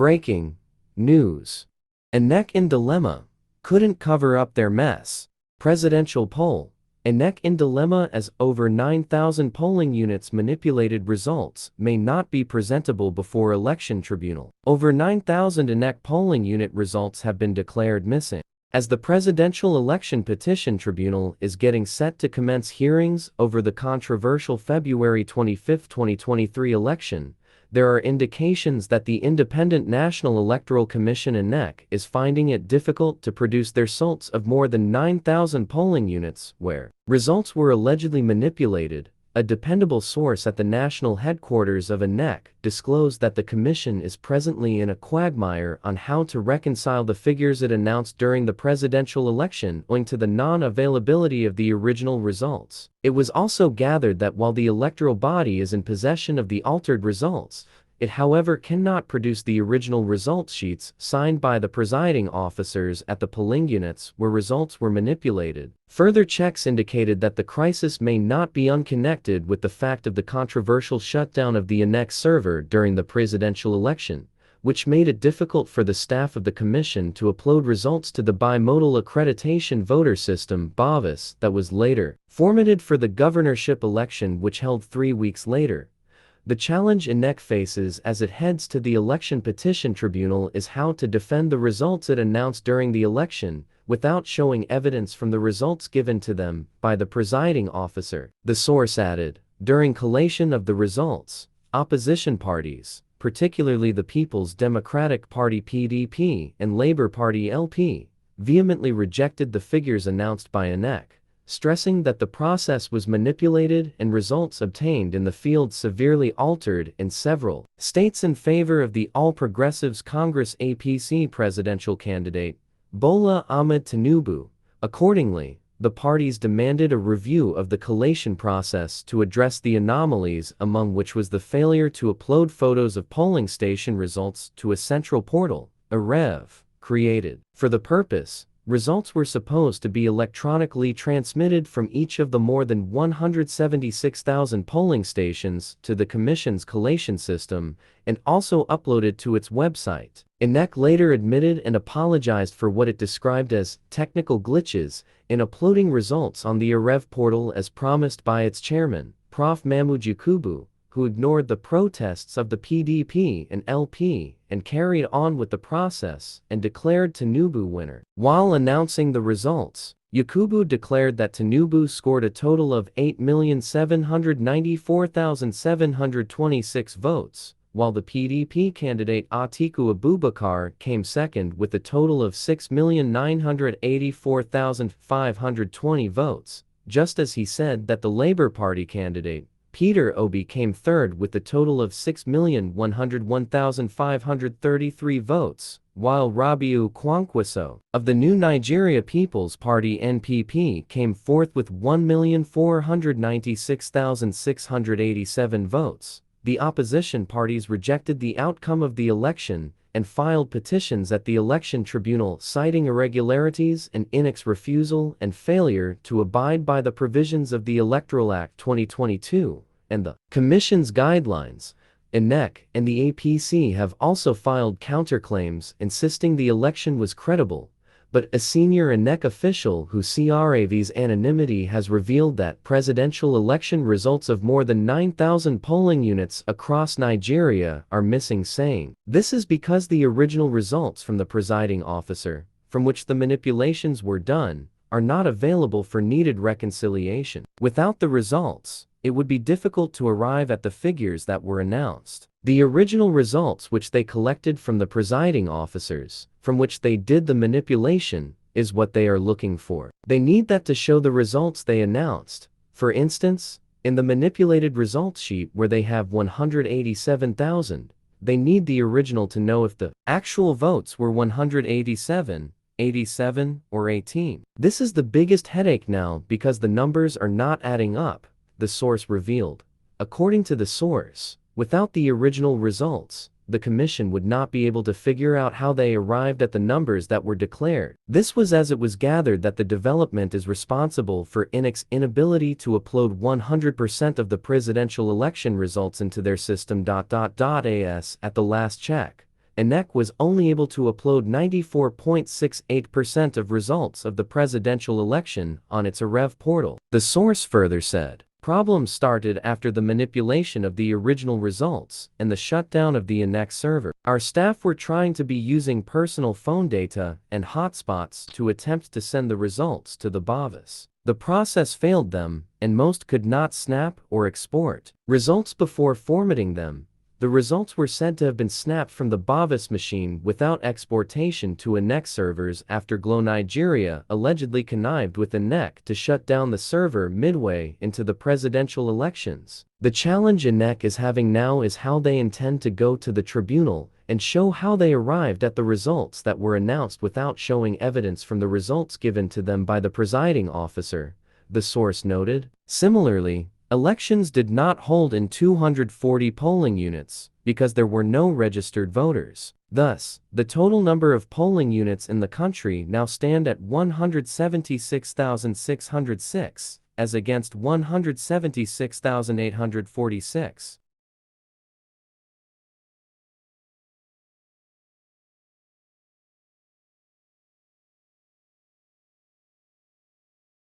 Breaking news. INEC in dilemma. Couldn't cover up their mess. Presidential poll. INEC in dilemma as over 9,000 polling units manipulated results may not be presentable before election tribunal. Over 9,000 INEC polling unit results have been declared missing. As the Presidential Election Petition Tribunal is getting set to commence hearings over the controversial February 25, 2023 election, there are indications that the Independent National Electoral Commission INEC is finding it difficult to produce their results of more than 9,000 polling units where results were allegedly manipulated. A dependable source at the national headquarters of INEC disclosed that the commission is presently in a quagmire on how to reconcile the figures it announced during the presidential election owing to the non-availability of the original results. It was also gathered that while the electoral body is in possession of the altered results, it however cannot produce the original results sheets signed by the presiding officers at the polling units where results were manipulated. Further checks indicated that the crisis may not be unconnected with the fact of the controversial shutdown of the INEC server during the presidential election, which made it difficult for the staff of the commission to upload results to the bimodal accreditation voter system (BAVIS) that was later formatted for the governorship election, which held 3 weeks later. The challenge INEC faces as it heads to the Election Petition Tribunal is how to defend the results it announced during the election without showing evidence from the results given to them by the presiding officer. The source added, during collation of the results, opposition parties, particularly the People's Democratic Party (PDP) and Labour Party (LP), vehemently rejected the figures announced by INEC, stressing that the process was manipulated and results obtained in the field severely altered in several states in favor of the All Progressives Congress (APC) presidential candidate, Bola Ahmed Tinubu. Accordingly, the parties demanded a review of the collation process to address the anomalies, among which was the failure to upload photos of polling station results to a central portal, IREV, created. For the purpose, results were supposed to be electronically transmitted from each of the more than 176,000 polling stations to the Commission's collation system and also uploaded to its website. INEC later admitted and apologized for what it described as technical glitches in uploading results on the IREV portal as promised by its chairman, Prof. Mahmoud Yakubu, who ignored the protests of the PDP and LP and carried on with the process and declared Tinubu winner. While announcing the results, Yakubu declared that Tinubu scored a total of 8,794,726 votes, while the PDP candidate Atiku Abubakar came second with a total of 6,984,520 votes, just as he said that the Labour Party candidate, Peter Obi, came third with a total of 6,101,533 votes, while Rabiu Kwankwaso of the New Nigeria People's Party (NPP) came fourth with 1,496,687 votes. The opposition parties rejected the outcome of the election and filed petitions at the election tribunal citing irregularities and INEC's refusal and failure to abide by the provisions of the Electoral Act 2022 and the Commission's guidelines. INEC and the APC have also filed counterclaims insisting the election was credible, but a senior INEC official who craves anonymity has revealed that presidential election results of more than 9,000 polling units across Nigeria are missing, saying, "This is because the original results from the presiding officer, from which the manipulations were done, are not available for needed reconciliation. Without the results, it would be difficult to arrive at the figures that were announced. The original results which they collected from the presiding officers, from which they did the manipulation, is what they are looking for. They need that to show the results they announced. For instance, in the manipulated results sheet where they have 187,000, they need the original to know if the actual votes were 187, 87, or 18. This is the biggest headache now because the numbers are not adding up," the source revealed. According to the source, without the original results, the commission would not be able to figure out how they arrived at the numbers that were declared. This was as it was gathered that the development is responsible for INEC's inability to upload 100% of the presidential election results into their system. As at the last check, INEC was only able to upload 94.68% of results of the presidential election on its IREV portal. The source further said, "Problems started after the manipulation of the original results and the shutdown of the INEC server. Our staff were trying to be using personal phone data and hotspots to attempt to send the results to the BAVAS. The process failed them, and most could not snap or export results before formatting them. The results were said to have been snapped from the BAVAS machine without exportation to INEC servers after Glo Nigeria allegedly connived with INEC to shut down the server midway into the presidential elections. The challenge INEC is having now is how they intend to go to the tribunal and show how they arrived at the results that were announced without showing evidence from the results given to them by the presiding officer," the source noted. Similarly, elections did not hold in 240 polling units because there were no registered voters. Thus, the total number of polling units in the country now stand at 176,606, as against 176,846.